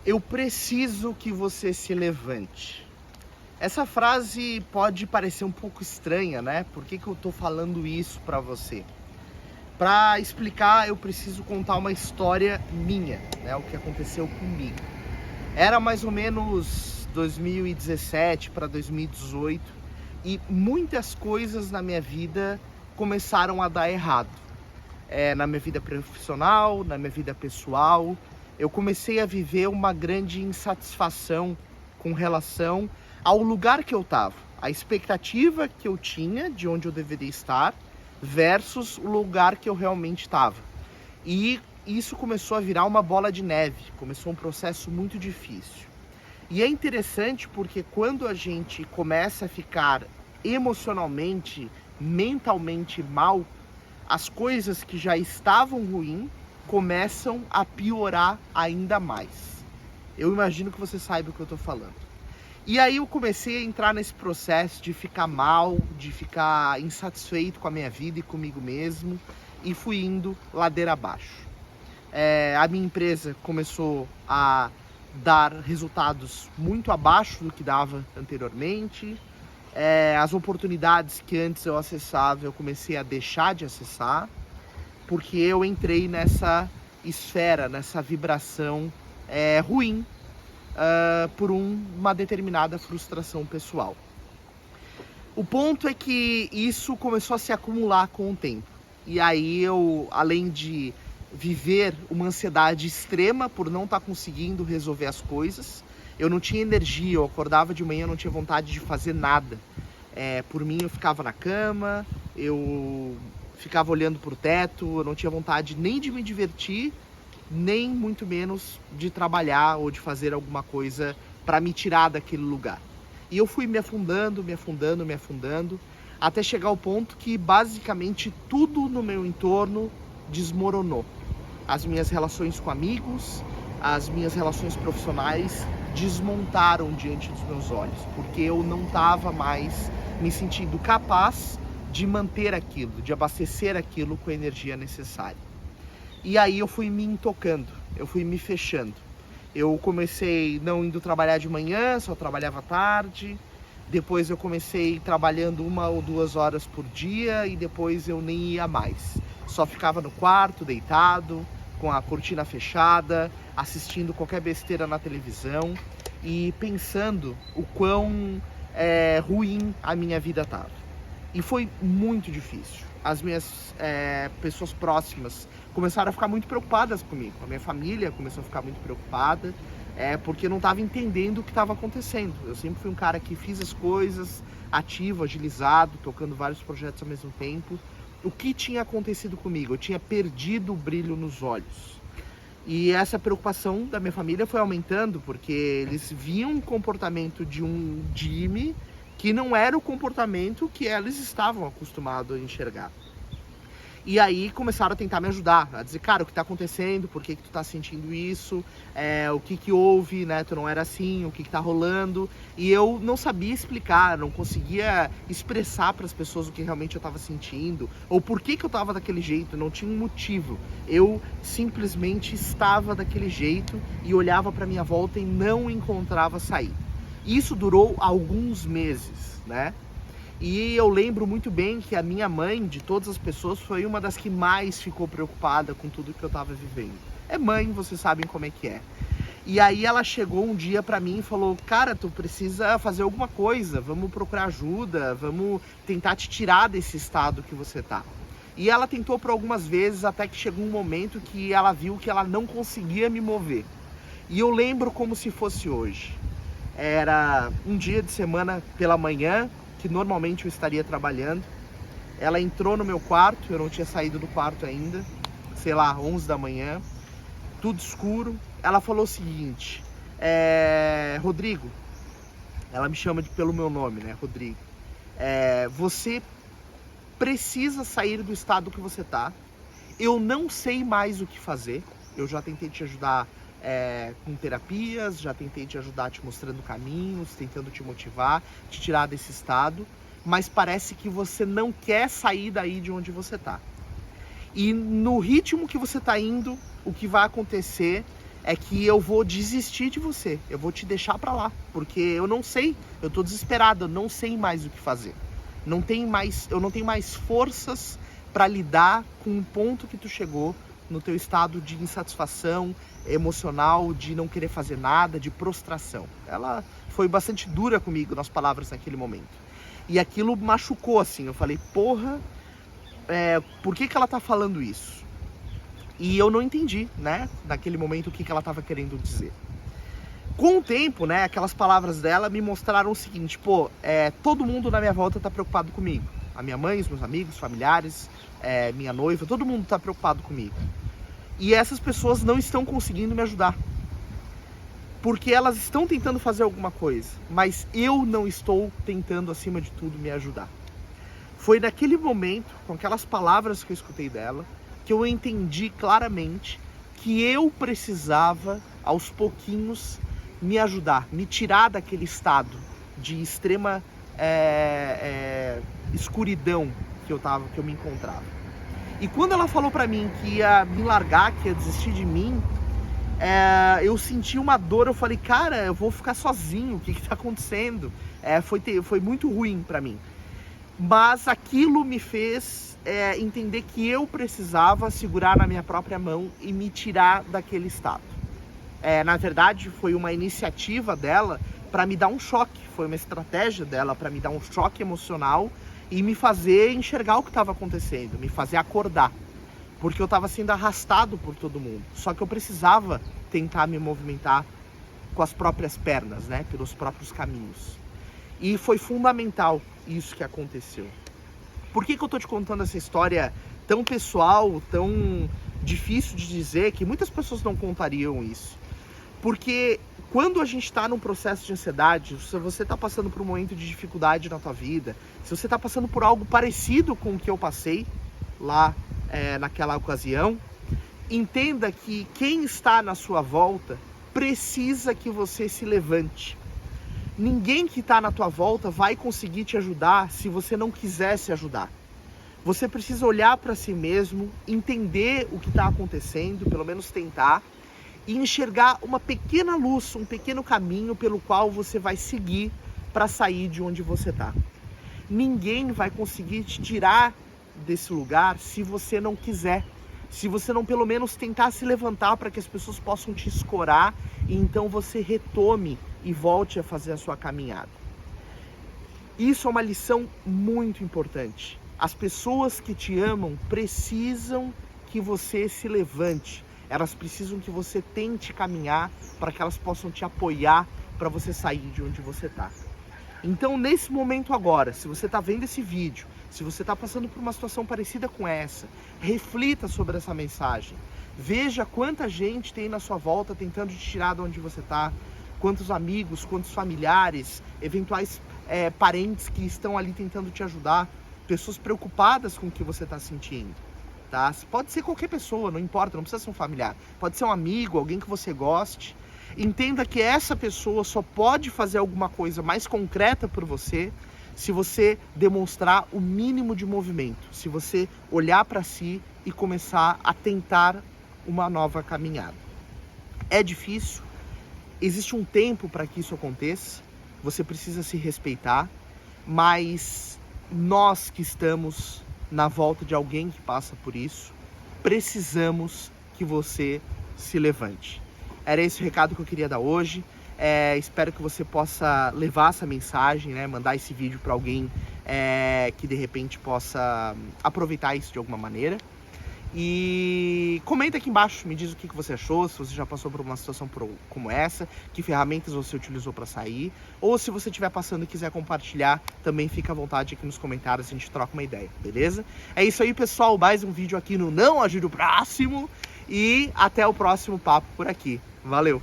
Eu preciso que você se levante. Essa frase pode parecer um pouco estranha, né? Por que eu tô falando isso pra você? Para explicar, eu preciso contar uma história minha, né? O que aconteceu comigo. Era mais ou menos 2017 para 2018 e muitas coisas na minha vida começaram a dar errado. Na minha vida profissional, na minha vida pessoal, eu comecei a viver uma grande insatisfação com relação ao lugar que eu estava, a expectativa que eu tinha de onde eu deveria estar versus o lugar que eu realmente estava. E isso começou a virar uma bola de neve, começou um processo muito difícil. E é interessante porque quando a gente começa a ficar emocionalmente, mentalmente mal, as coisas que já estavam ruins começam a piorar ainda mais. Eu imagino que você saiba o que eu estou falando. E aí eu comecei a entrar nesse processo de ficar mal, de ficar insatisfeito com a minha vida e comigo mesmo, e fui indo ladeira abaixo. A minha empresa começou a dar resultados muito abaixo do que dava anteriormente. As oportunidades que antes eu acessava, eu comecei a deixar de acessar, porque eu entrei nessa esfera, nessa vibração ruim, por uma determinada frustração pessoal. O ponto é que isso começou a se acumular com o tempo. E aí eu, além de viver uma ansiedade extrema por não estar conseguindo resolver as coisas, eu não tinha energia, eu acordava de manhã, eu não tinha vontade de fazer nada. Por mim, eu ficava na cama, eu ficava olhando para o teto, eu não tinha vontade nem de me divertir, nem muito menos de trabalhar ou de fazer alguma coisa para me tirar daquele lugar. E eu fui me afundando, até chegar ao ponto que basicamente tudo no meu entorno desmoronou. As minhas relações com amigos, as minhas relações profissionais desmontaram diante dos meus olhos, porque eu não estava mais me sentindo capaz de manter aquilo, de abastecer aquilo com a energia necessária. E aí eu fui me intocando, eu fui me fechando. Eu comecei não indo trabalhar de manhã, só trabalhava à tarde. Depois eu comecei trabalhando 1 ou 2 horas por dia e depois eu nem ia mais. Só ficava no quarto, deitado, com a cortina fechada, assistindo qualquer besteira na televisão e pensando o quão ruim a minha vida estava. E foi muito difícil. As minhas pessoas próximas começaram a ficar muito preocupadas comigo. A minha família começou a ficar muito preocupada, porque eu não estava entendendo o que estava acontecendo. Eu sempre fui um cara que fiz as coisas, ativo, agilizado, tocando vários projetos ao mesmo tempo. O que tinha acontecido comigo? Eu tinha perdido o brilho nos olhos. E essa preocupação da minha família foi aumentando, porque eles viam o comportamento de um Jimmy que não era o comportamento que eles estavam acostumados a enxergar. E aí começaram a tentar me ajudar, a dizer, cara, o que tá acontecendo, por que tu tá sentindo isso, o que houve, né, tu não era assim, o que tá rolando. E eu não sabia explicar, não conseguia expressar para as pessoas o que realmente eu tava sentindo, ou por que eu tava daquele jeito, não tinha um motivo. Eu simplesmente estava daquele jeito e olhava para minha volta e não encontrava saída. Isso durou alguns meses, né? E eu lembro muito bem que a minha mãe, de todas as pessoas, foi uma das que mais ficou preocupada com tudo que eu estava vivendo. É mãe, vocês sabem como é que é. E aí ela chegou um dia pra mim e falou, cara, tu precisa fazer alguma coisa, vamos procurar ajuda, vamos tentar te tirar desse estado que você tá. E ela tentou por algumas vezes, até que chegou um momento que ela viu que ela não conseguia me mover. E eu lembro como se fosse hoje. Era um dia de semana pela manhã, que normalmente eu estaria trabalhando. Ela entrou no meu quarto, eu não tinha saído do quarto ainda, sei lá, 11 da manhã, tudo escuro. Ela falou o seguinte, Rodrigo, ela me chama pelo meu nome, né, Rodrigo, você precisa sair do estado que você tá, eu não sei mais o que fazer, eu já tentei te ajudar com terapias, já tentei te ajudar te mostrando caminhos, tentando te motivar, te tirar desse estado, mas parece que você não quer sair daí de onde você tá. E no ritmo que você tá indo, o que vai acontecer é que eu vou desistir de você, eu vou te deixar pra lá, porque eu não sei, eu tô desesperado, eu não sei mais o que fazer. Eu não tenho mais forças para lidar com o ponto que tu chegou no teu estado de insatisfação emocional, de não querer fazer nada, de prostração. Ela foi bastante dura comigo nas palavras naquele momento. E aquilo machucou assim, eu falei, porra, por que ela tá falando isso? E eu não entendi, né, naquele momento o que ela estava querendo dizer. Com o tempo, né, aquelas palavras dela me mostraram o seguinte, pô, todo mundo na minha volta tá preocupado comigo. A minha mãe, os meus amigos, familiares, minha noiva, todo mundo tá preocupado comigo. E essas pessoas não estão conseguindo me ajudar. Porque elas estão tentando fazer alguma coisa, mas eu não estou tentando, acima de tudo, me ajudar. Foi naquele momento, com aquelas palavras que eu escutei dela, que eu entendi claramente que eu precisava, aos pouquinhos, me ajudar, me tirar daquele estado de extrema escuridão que eu me encontrava. E quando ela falou pra mim que ia me largar, que ia desistir de mim, eu senti uma dor, eu falei, cara, eu vou ficar sozinho, o que tá acontecendo? Foi muito ruim pra mim. Mas aquilo me fez entender que eu precisava segurar na minha própria mão e me tirar daquele estado. Na verdade, foi uma iniciativa dela para me dar um choque, foi uma estratégia dela para me dar um choque emocional e me fazer enxergar o que estava acontecendo, me fazer acordar, porque eu estava sendo arrastado por todo mundo, só que eu precisava tentar me movimentar com as próprias pernas, né, pelos próprios caminhos. E foi fundamental isso que aconteceu. Por que eu tô te contando essa história tão pessoal, tão difícil de dizer, que muitas pessoas não contariam isso? Porque quando a gente está num processo de ansiedade, se você está passando por um momento de dificuldade na tua vida, se você está passando por algo parecido com o que eu passei lá naquela ocasião, entenda que quem está na sua volta precisa que você se levante. Ninguém que está na tua volta vai conseguir te ajudar se você não quiser se ajudar. Você precisa olhar para si mesmo, entender o que está acontecendo, pelo menos tentar, e enxergar uma pequena luz, um pequeno caminho pelo qual você vai seguir para sair de onde você está. Ninguém vai conseguir te tirar desse lugar se você não quiser. Se você não pelo menos tentar se levantar para que as pessoas possam te escorar e então você retome e volte a fazer a sua caminhada. Isso é uma lição muito importante. As pessoas que te amam precisam que você se levante. Elas precisam que você tente caminhar para que elas possam te apoiar para você sair de onde você está. Então, nesse momento agora, se você está vendo esse vídeo, se você está passando por uma situação parecida com essa, reflita sobre essa mensagem. Veja quanta gente tem na sua volta tentando te tirar de onde você está, quantos amigos, quantos familiares, eventuais parentes que estão ali tentando te ajudar, pessoas preocupadas com o que você está sentindo. Tá? Pode ser qualquer pessoa, não importa, não precisa ser um familiar. Pode ser um amigo, alguém que você goste. Entenda que essa pessoa só pode fazer alguma coisa mais concreta por você se você demonstrar o mínimo de movimento, se você olhar para si e começar a tentar uma nova caminhada. É difícil, existe um tempo para que isso aconteça, você precisa se respeitar, mas nós que estamos na volta de alguém que passa por isso, precisamos que você se levante. Era esse o recado que eu queria dar hoje. Espero que você possa levar essa mensagem, né? Mandar esse vídeo para alguém que de repente possa aproveitar isso de alguma maneira. E comenta aqui embaixo, me diz o que você achou, se você já passou por uma situação como essa, que ferramentas você utilizou para sair, ou se você estiver passando e quiser compartilhar, também fica à vontade aqui nos comentários, a gente troca uma ideia, beleza? É isso aí, pessoal, mais um vídeo aqui no Não Ajude o Próximo, e até o próximo papo por aqui. Valeu!